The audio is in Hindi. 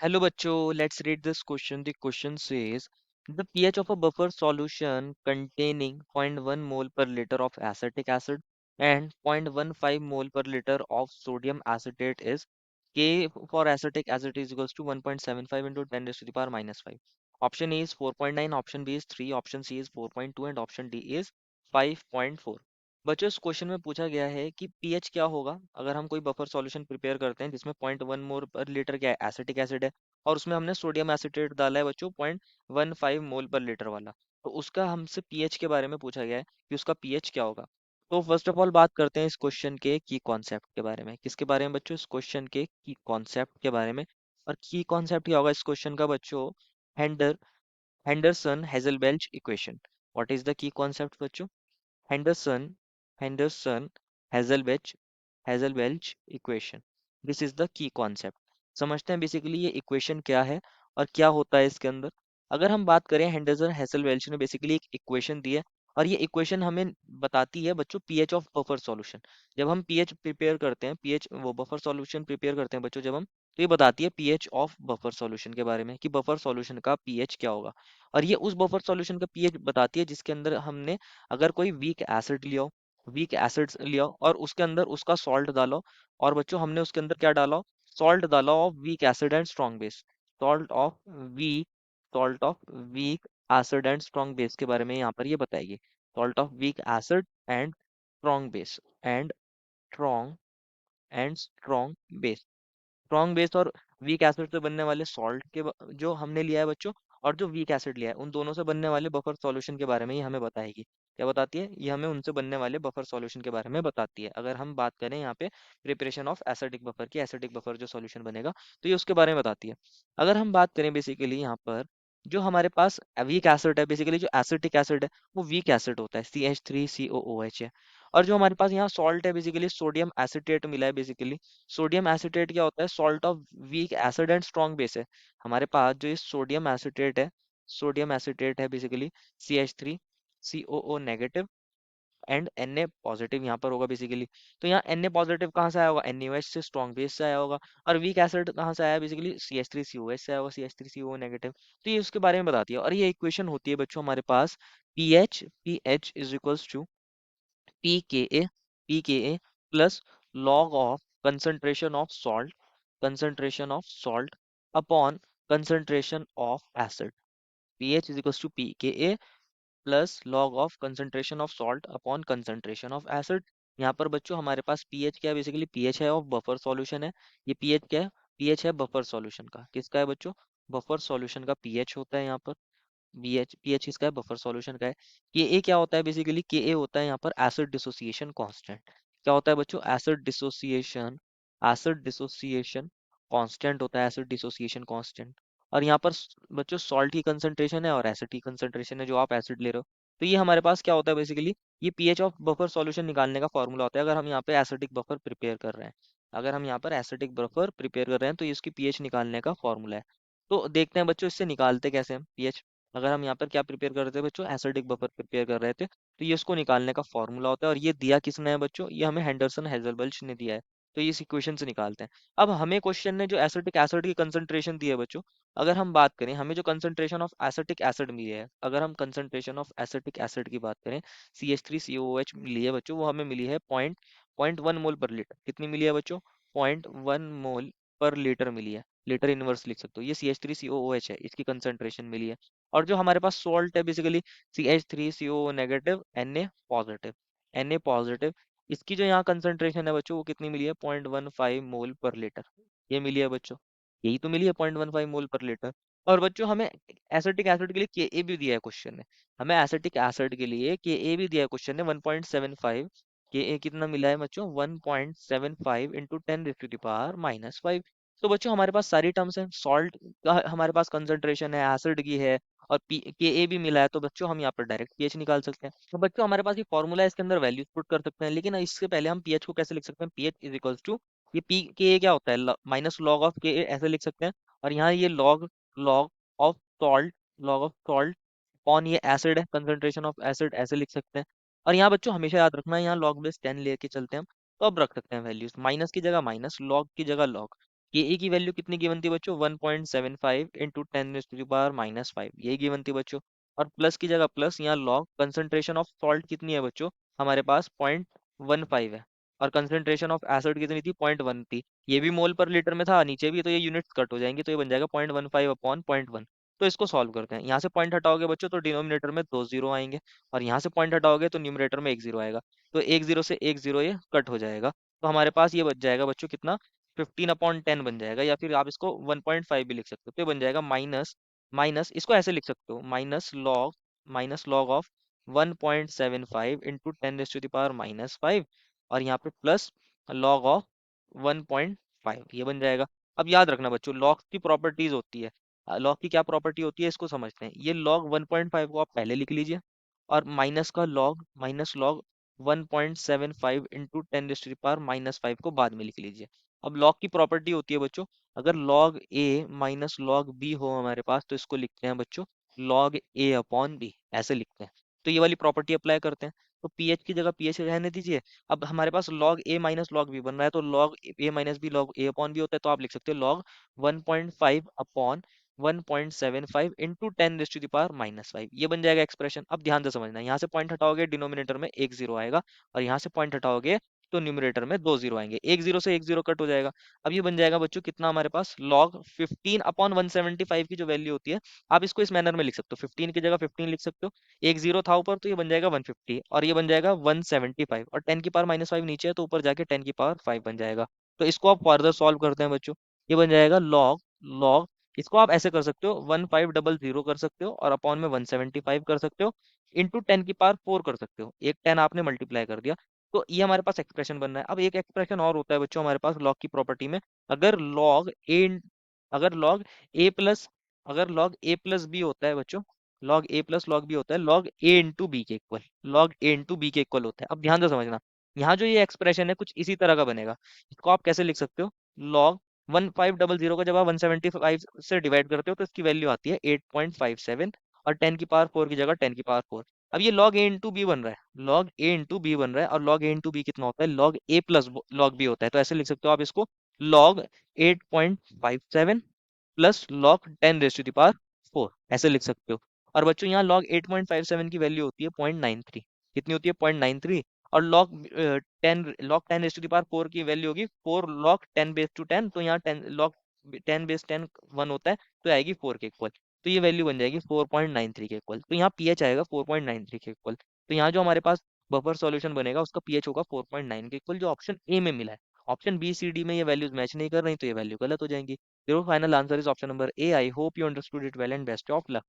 Hello bachcho, let's read this question. The question says the pH of a buffer solution containing 0.1 mole per liter of acetic acid and 0.15 mole per liter of sodium acetate is K for acetic acid is equals to 1.75 into 10 raised to the power minus 5. Option A is 4.9, option B is 3, option C is 4.2 and option D is 5.4. बच्चों इस क्वेश्चन में पूछा गया है कि पीएच क्या होगा अगर हम कोई बफर सॉल्यूशन प्रिपेयर करते हैं जिसमें 0.1 मोल पर लीटर क्या है एसिटिक एसिड है और उसमें हमने सोडियम एसिटेट डाला है बच्चों 0.15 मोल पर लीटर वाला। तो उसका हमसे पीएच के बारे में पूछा गया है कि उसका पीएच क्या होगा। तो फर्स्ट ऑफ ऑल बात करते हैं इस क्वेश्चन के की कॉन्सेप्ट के बारे में। किसके बारे में बच्चों? इस क्वेश्चन के की कॉन्सेप्ट के बारे में। और की कॉन्सेप्ट क्या होगा इस क्वेश्चन का बच्चों? Hender Henderson Hasselbalch equation. What is the key concept बच्चों? Henderson Henderson Hazelbach Hazelbelch equation. This is the key concept. समझते हैं बेसिकली ये इक्वेशन क्या है और क्या होता है इसके अंदर। अगर हम बात करें हेंडरसन हेसलवेल्च ने बेसिकली एक इक्वेशन दी है और ये इक्वेशन हमें बताती है बच्चों पीएच ऑफ बफर सॉल्यूशन। जब हम पीएच प्रिपेयर करते हैं पीएच वो बफर सॉल्यूशन प्रिपेयर करते हैं बच्चों जब हम, तो ये बताती है पीएच ऑफ बफर सॉल्यूशन के बारे में कि बफर सॉल्यूशन का पीएच क्या होगा। और ये उस बफर सॉल्यूशन का पीएच बताती है जिसके अंदर हमने अगर कोई वीक एसिड लिया हो, वीक एसिड्स लिया हो और उसके अंदर उसका सॉल्ट डालो और बच्चों हमने उसके अंदर क्या डाला? सॉल्ट डाला of weak acid and strong base. Salt of weak salt of weak acid and strong base के बारे में यहाँ पर ये बताइए। Salt of weak acid and strong base and strong base. Strong base और वीक एसिड से बनने वाले सॉल्ट के जो हमने लिया है बच्चों और जो वीक एसिड लिया है उन दोनों से बनने वाले बफर सॉल्यूशन के बारे में ये हमें बताएगी। क्या बताती है? ये हमें उनसे बनने वाले बफर सॉल्यूशन के बारे में बताती है। अगर हम बात करें यहाँ पे प्रिपरेशन ऑफ एसिडिक बफर की, एसिडिक बफर जो सॉल्यूशन बनेगा तो ये उसके बारे में बताती है। अगर हम बात करें बेसिकली यहाँ पर जो हमारे पास वीक एसिड है, बेसिकली जो एसिटिक एसिड है वो वीक एसिड होता है, CH3COOH है। और जो हमारे पास यहाँ सॉल्ट है बेसिकली सोडियम एसिटेट मिला है। बेसिकली सोडियम एसिटेट क्या होता है? Salt of weak acid and strong base है। हमारे पास जो ये सोडियम एसिटेट है basically CH3COO negative and Na positive यहाँ पर होगा बेसिकली। तो यहाँ Na पॉजिटिव कहाँ से आया होगा? NaOH से, स्ट्रॉन्ग बेस से आया होगा। और वीक एसिड कहाँ से आया? बेसिकली CH3COH से आया होगा, CH3CO नेगेटिव। तो ये उसके बारे में बताती है और ये इक्वेशन होती है बच्चों हमारे पास pH is equals to pKa pKa plus log of concentration of salt upon concentration of acid. pH is equals to pKa plus log of concentration of salt upon concentration of acid. यहाँ पर बच्चों हमारे पास pH क्या है? बेसिकली pH है ऑफ बफर सॉल्यूशन है। ये pH क्या है? pH है बफर सॉल्यूशन का। किसका है बच्चों? बफर सॉल्यूशन का pH होता है यहाँ पर। पीएच किसका है? बफर सॉल्यूशन का है। के ए क्या होता है? बेसिकली के ए होता है यहाँ पर एसिड डिसोसिएशन कांस्टेंट। क्या होता है बच्चों? एसिड डिसोसिएशन कांस्टेंट होता है, एसिड डिसोसिएशन कांस्टेंट। और यहाँ पर बच्चों सॉल्ट की कंसंट्रेशन है और एसिड की कंसंट्रेशन है जो आप एसिड ले रहे हो। तो ये हमारे पास क्या होता है बेसिकली? ये पीएच ऑफ बफर सॉल्यूशन निकालने का फॉर्मूला होता है अगर हम यहाँ पे एसिडिक बफर प्रिपेयर कर रहे हैं। अगर हम यहाँ पर एसिडिक बफर प्रिपेयर कर रहे हैं तो ये इसकी पीएच निकालने का फॉर्मूला है। तो देखते हैं बच्चों इससे निकालते कैसे हम पीएच। अगर हम यहाँ पर क्या प्रिपेयर कर रहे थे बच्चों? एसिडिक बफर प्रिपेयर कर रहे थे तो ये उसको निकालने का फॉर्मूला होता है। और ये दिया किसने है बच्चों? ये हमें हेंडरसन हेजलबल्च ने दिया है। तो ये इस इक्वेशन से निकालते हैं। अब हमें क्वेश्चन ने जो एसिटिक एसिड की कंसंट्रेशन दी है बच्चों, अगर हम बात करें हमें जो कंसंट्रेशन ऑफ एसिटिक एसिड मिली है, अगर हम कंसंट्रेशन ऑफ एसिटिक एसिड की बात करें, CH3COOH मिली है बच्चों, वो हमें मिली है पॉइंट वन मोल पर लीटर। कितनी मिली है बच्चों? 0.1 मोल पर लीटर मिली है। लीटर इनवर्स लिख सकते हो। ये CH3COOH है, इसकी कंसंट्रेशन मिली है। और जो हमारे पास सोल्ट है basically CH3CO negative Na positive, इसकी जो यहाँ कंसंट्रेशन है बच्चों वो कितनी मिली है? 0.15 मोल पर लीटर। ये मिली है बच्चों, यही तो मिली है 0.15 मोल पर लीटर। और बच्चों हमें एसिटिक एसिड के लिए के भी दिया है क्वेश्चन ने। हमें एसिटिक एसिड के लिए के भी दिया है क्वेश्चन ने 1.75। के कितना मिला है बच्चों? 1.75 इंटू 10⁻⁻⁵। तो बच्चों हमारे पास सारी टर्म्स हैं। सॉल्ट का हमारे पास कंसंट्रेशन है, एसिड की है और पी के ए भी मिला है। तो बच्चों हम यहाँ पर डायरेक्ट पीएच निकाल सकते हैं। तो बच्चों हमारे पास ये फॉर्मूला है, इसके अंदर वैल्यूज पुट कर सकते हैं। लेकिन इससे पहले हम पीएच को कैसे लिख सकते हैं? पीएच इज इक्वल्स टू ये पी के ए क्या होता है? माइनस लॉग ऑफ के ए ऐसे लिख सकते हैं। और यहाँ ये log of salt log of salt on ये एसिड है, कंसंट्रेशन ऑफ एसिड ऐसे लिख सकते हैं। और यहाँ बच्चों हमेशा याद रखना है यहाँ लॉग बेस 10 लेके चलते हैं हम। तो अब रख सकते हैं वैल्यूज, माइनस की जगह माइनस, लॉग की जगह लॉग। के ए की वैल्यू कितनी गिवन थी बच्चों, 1.75 इंटू 10⁻⁻⁵ यही गिवन थी बच्चों। और प्लस की जगह प्लस, यहाँ लॉग कंसंट्रेशन ऑफ सॉल्ट कितनी है बच्चों, हमारे पास 0.15 है। और कंसंट्रेशन ऑफ एसिड कितनी थी, 0.1 थी। ये भी मोल पर लीटर में था नीचे भी, तो ये यूनिट्स कट हो जाएंगे, तो ये बन जाएगा 0.15/0.1। तो इसको सॉल्व करते हैं। यहाँ से पॉइंट हटाओगे बच्चों तो डिनोमिनेटर में 2 जीरो आएंगे, और यहाँ से पॉइंट हटाओगे तो न्यूमरेटर में 1 जीरो आएगा। तो 1 जीरो से 1 जीरो ये कट हो जाएगा। तो हमारे पास ये बच जाएगा बच्चों कितना, 15/10 बन जाएगा, या फिर आप इसको 1.5 भी लिख सकते हो। तो ये बन जाएगा माइनस, माइनस इसको ऐसे लिख सकते हो, माइनस लॉग ऑफ 1.75 इंटू 10⁻⁻5, और यहाँ पे प्लस लॉग ऑफ 1.5, ये बन जाएगा। अब याद रखना बच्चों, लॉग की प्रॉपर्टीज होती है, लॉग की क्या प्रॉपर्टी होती है इसको समझते हैं। ये लॉग 1.5 को आप पहले लिख लीजिए, और माइनस लॉग 1.75 इंटू 10⁻⁻5 को बाद में लिख लीजिए। अब लॉग की प्रॉपर्टी होती है बच्चों, अगर लॉग ए माइनस लॉग बी हो हमारे पास, तो इसको लिखते हैं बच्चों लॉग ए अपॉन बी, ऐसे लिखते हैं। तो ये वाली प्रॉपर्टी अप्लाई करते हैं। तो पीएच की जगह पीएच रहने दीजिए। अब हमारे पास लॉग ए माइनस लॉग बी बन रहा है, तो लॉग ए माइनस बी लॉग ए अपॉन बी होता है, तो आप लिख सकते हो लॉग 1.5 अपॉन 1.75 इंटू 10⁻⁻5, ये बन जाएगा एक्सप्रेशन। अब ध्यान से समझना, यहाँ से पॉइंट हटाओगे डिनोमिनेटर में 1 जीरो आएगा, और यहाँ से पॉइंट हटाओगे तो न्यूमरेटर में 2 जीरो आएंगे। 1 जीरो से 1 जीरो कट हो जाएगा। अब ये बन जाएगा बच्चों कितना हमारे पास, लॉग 15/175 की जो वैल्यू होती है, आप इसको इस मैनर में लिख सकते हो, 15 की जगह 15 लिख सकते हो। 1 जीरो था ऊपर, तो ये बन जाएगा 150, और ये बन जाएगा 175, और 10⁻⁻5 नीचे है, तो ऊपर जाके 10⁻5 बन जाएगा। तो इसको आप फर्दर सॉल्व करते हैं बच्चों। ये बन जाएगा लॉग लॉग इसको आप ऐसे कर सकते हो, 1500 कर सकते हो, और अपॉन में 175 कर सकते हो, इंटू 10⁻4 कर सकते हो। एक 10 आपने मल्टीप्लाई कर दिया। तो ये हमारे पास एक्सप्रेशन बन रहा है। अब एक एक्सप्रेशन और होता है बच्चों हमारे पास लॉग की प्रॉपर्टी में, अगर लॉग ए अगर लॉग ए प्लस अगर लॉग ए प्लस बी होता है बच्चों, लॉग ए प्लस लॉग बी होता है, लॉग ए इंटू बी के इक्वल, लॉग ए इंटू बी के इक्वल होता है। अब ध्यान से समझना, यहाँ जो ये एक्सप्रेशन है कुछ इसी तरह का बनेगा। इसको आप कैसे लिख सकते हो, लॉग 1500 को जब आप 175 से डिवाइड करते हो, तो इसकी वैल्यू आती है 8.57, और 10⁻4 की जगह 10⁻4। अब ये लॉग ए इंटू बी बन रहा है, लॉग ए इंटू बी बन रहा है, और लॉग ए इंटू बी कितना होता है, लॉग ए प्लस लॉग बी होता है। तो ऐसे लिख सकते हो आप इसको, लॉग 8.57 प्लस लॉग 10⁻⁴, ऐसे लिख सकते हो। और बच्चों यहाँ लॉग 8.57 की वैल्यू होती है 0.93, कितनी होती है 0.93। और लॉग 10 की वैल्यू होगी 4 log 10⁻10, तो यहाँ 10 log 10⁻10 1 होता है, तो आएगी 4 के इक्वल। तो ये वैल्यू बन जाएगी 4.93 के इक्वल। तो यहाँ पीएच आएगा 4.93 के इक्वल। तो यहाँ जो हमारे पास बफर सॉल्यूशन बनेगा उसका पीएच होगा 4.9 के इक्वल, जो ऑप्शन ए में मिला है। ऑप्शन बी सी डी में ये वैल्यूज मैच नहीं कर रही, तो ये वैल्यू गलत हो जाएंगी। Your final answer is option number A. I hope you understood it well and best of luck.